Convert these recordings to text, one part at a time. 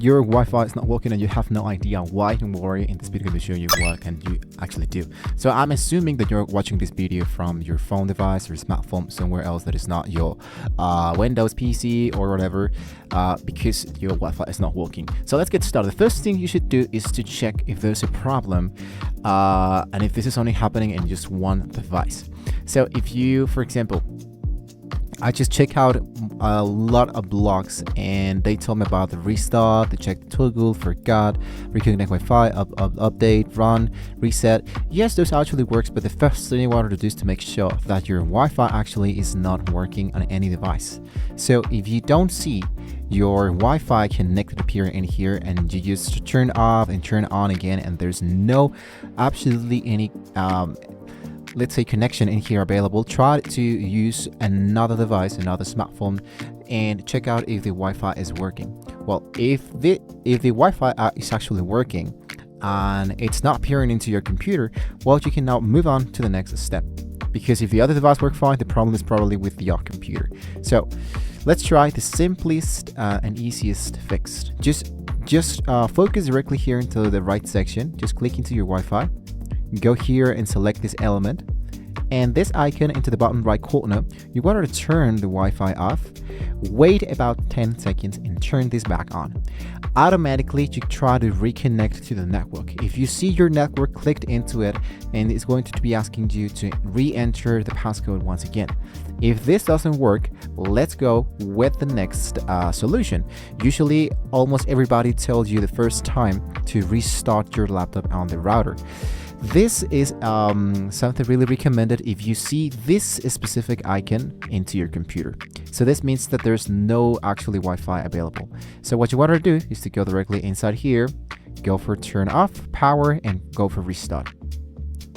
your Wi-Fi is not working and you have no idea why, don't worry. In this video, I'm going to show you what can you actually do. So I'm assuming that you're watching this video from your phone device or smartphone, somewhere else that is not your Windows PC or whatever, because your Wi-Fi is not working. So let's get started. The first thing you should do is to check if there's a problem, and if this is only happening in just one device. So if you, for example, I just check out a lot of blogs and they told me about the restart, the check toggle, forgot, reconnect Wi-Fi, update, run, reset. Yes, those actually works, but the first thing you want to do is to make sure that your Wi-Fi actually is not working on any device. So if you don't see your Wi-Fi connected appear in here and you just turn off and turn on again and there's no absolutely any let's say connection in here available, try to use another device, another smartphone, and check out if the Wi-Fi is working. Well, if the Wi-Fi is actually working and it's not appearing into your computer, well, you can now move on to the next step, because if the other device works fine, the problem is probably with your computer. So let's try the simplest and easiest fix. Just focus directly here into the right section. Just click into your Wi-Fi, go here and select this element, and this icon into the bottom right corner. You want to turn the Wi-Fi off, wait about 10 seconds and turn this back on. Automatically you try to reconnect to the network. If you see your network clicked into it, and it's going to be asking you to re-enter the passcode once again. If this doesn't work, let's go with the next solution. Usually almost everybody tells you the first time to restart your laptop on the router. This is something really recommended if you see this specific icon into your computer. So this means that there's no actually Wi-Fi available. So what you want to do is to go directly inside here, go for turn off power and go for restart.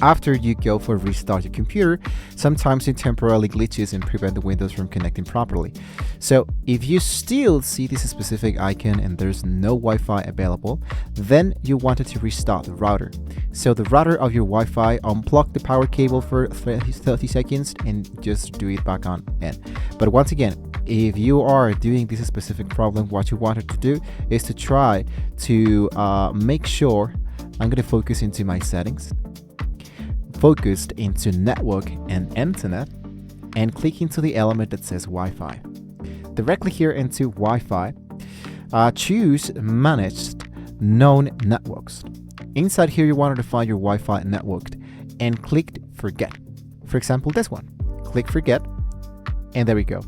After you go for restart your computer, sometimes it temporarily glitches and prevent the Windows from connecting properly. So if you still see this specific icon and there's no Wi-Fi available, then you wanted to restart the router. So the router of your Wi-Fi, unplug the power cable for 30 seconds and just do it back on in. But once again, if you are doing this specific problem, what you wanted to do is to try to make sure, I'm going to focus into my settings, focused into network and internet, and click into the element that says Wi-Fi. Directly here into Wi-Fi, choose managed known networks. Inside here you wanted to find your Wi-Fi networked and click forget. For example, this one, click forget, and there we go.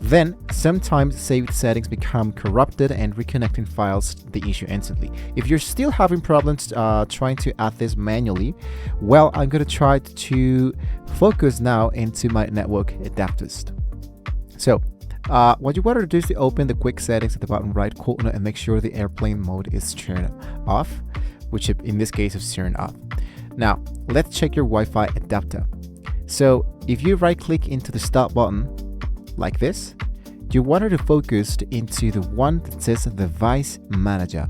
Then sometimes saved settings become corrupted and reconnecting files the issue instantly. If you're still having problems trying to add this manually, well, I'm going to try to focus now into my network adapters. So what you want to do is to open the quick settings at the bottom right corner and make sure the airplane mode is turned off, which in this case is turned off. Now let's check your Wi-Fi adapter. So if you right click into the start button like this, you wanted to focus into the one that says device manager.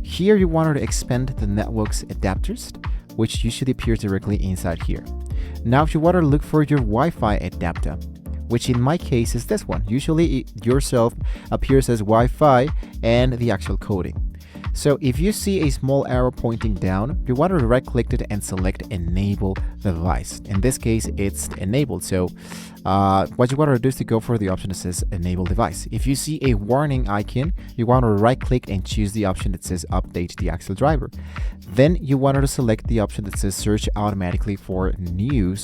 Here you wanted to expand the network's adapters, which usually appears directly inside here. Now if you want to look for your Wi-Fi adapter, which in my case is this one, usually it yourself appears as Wi-Fi and the actual coding. So if you see a small arrow pointing down, you want to right click it and select enable device. In this case, it's enabled. So what you want to do is to go for the option that says enable device. If you see a warning icon, you want to right click and choose the option that says update the actual driver. Then you want to select the option that says search automatically for new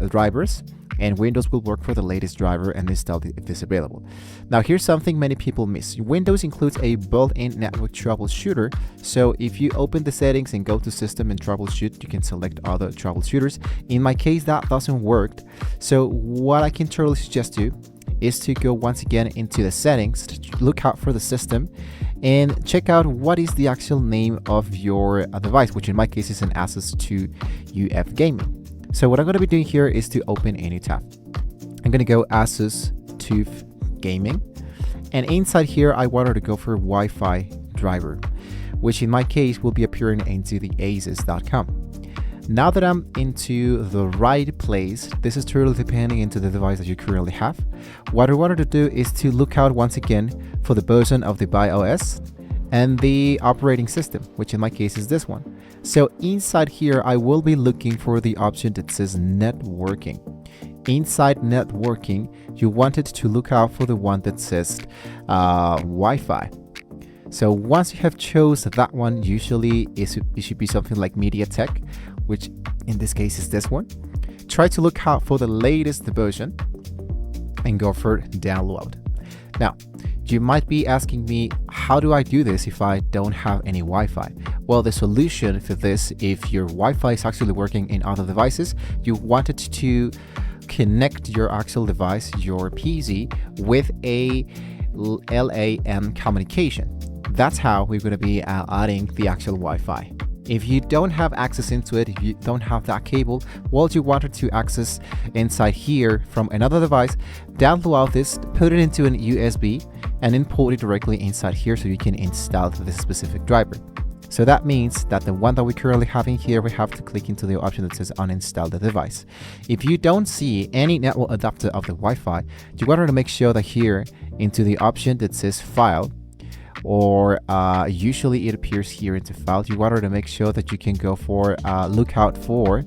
drivers, and Windows will work for the latest driver and install it if it's available. Now here's something many people miss. Windows includes a built-in network troubleshooter, so if you open the settings and go to system and troubleshoot, you can select other troubleshooters. In my case that doesn't work, so what I can totally suggest you is to go once again into the settings, look out for the system and check out what is the actual name of your device, which in my case is an Asus 2 UF Gaming. So what I'm going to be doing here is to open a new tab. I'm going to go Asus TUF Gaming, and inside here I wanted to go for Wi-Fi driver, which in my case will be appearing into the asus.com. Now that I'm into the right place, this is totally depending into the device that you currently have. What I wanted to do is to look out once again for the version of the BIOS and the operating system, which in my case is this one. So inside here, I will be looking for the option that says networking. Inside networking, you wanted to look out for the one that says Wi-Fi. So once you have chosen that one, usually it should be something like MediaTek, which in this case is this one. Try to look out for the latest version and go for download. Now, you might be asking me, how do I do this if I don't have any Wi-Fi? Well, the solution for this, if your Wi-Fi is actually working in other devices, you wanted to connect your actual device, your PC, with a LAN communication. That's how we're going to be adding the actual Wi-Fi. If you don't have access into it, if you don't have that cable, well, you wanted to access inside here from another device, download this, put it into an USB, and import it directly inside here so you can install this specific driver. So that means that the one that we currently have in here, we have to click into the option that says uninstall the device. If you don't see any network adapter of the Wi-Fi, you wanted to make sure that here into the option that says file, or usually it appears here into file, you wanted to make sure that you can go for look out for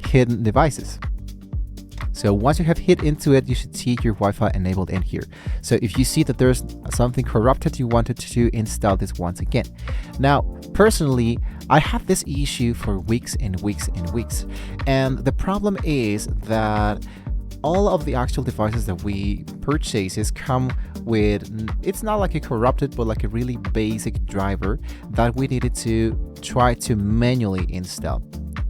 hidden devices. So once you have hit into it, you should see your Wi-Fi enabled in here. So if you see that there's something corrupted, you wanted to install this once again. Now, personally, I had this issue for weeks and weeks and weeks. And the problem is that all of the actual devices that we purchase come with, it's not like a corrupted, but like a really basic driver that we needed to try to manually install.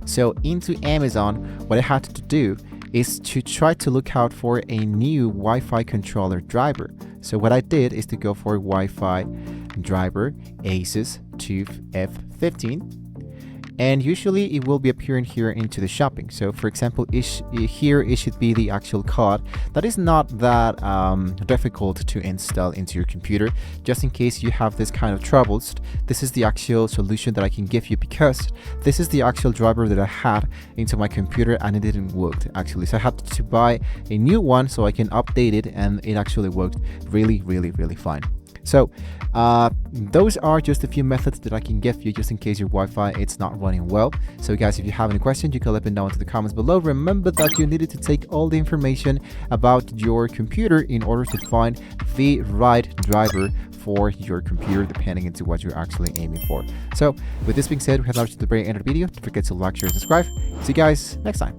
So into Amazon, what I had to do is to try to look out for a new Wi-Fi controller driver. So what I did is to go for Wi-Fi driver Asus TUF F15, and usually it will be appearing here into the shopping. So for example, here it should be the actual code that is not that difficult to install into your computer. Just in case you have this kind of troubles, this is the actual solution that I can give you, because this is the actual driver that I had into my computer and it didn't work actually. So I had to buy a new one so I can update it, and it actually worked really fine. So those are just a few methods that I can give you just in case your Wi-Fi it's not running well. So guys, if you have any questions, you can let me know into the comments below. Remember that you needed to take all the information about your computer in order to find the right driver for your computer, depending into what you're actually aiming for. So with this being said, we have reached the very end of the video. Don't forget to like, share, and subscribe. See you guys next time.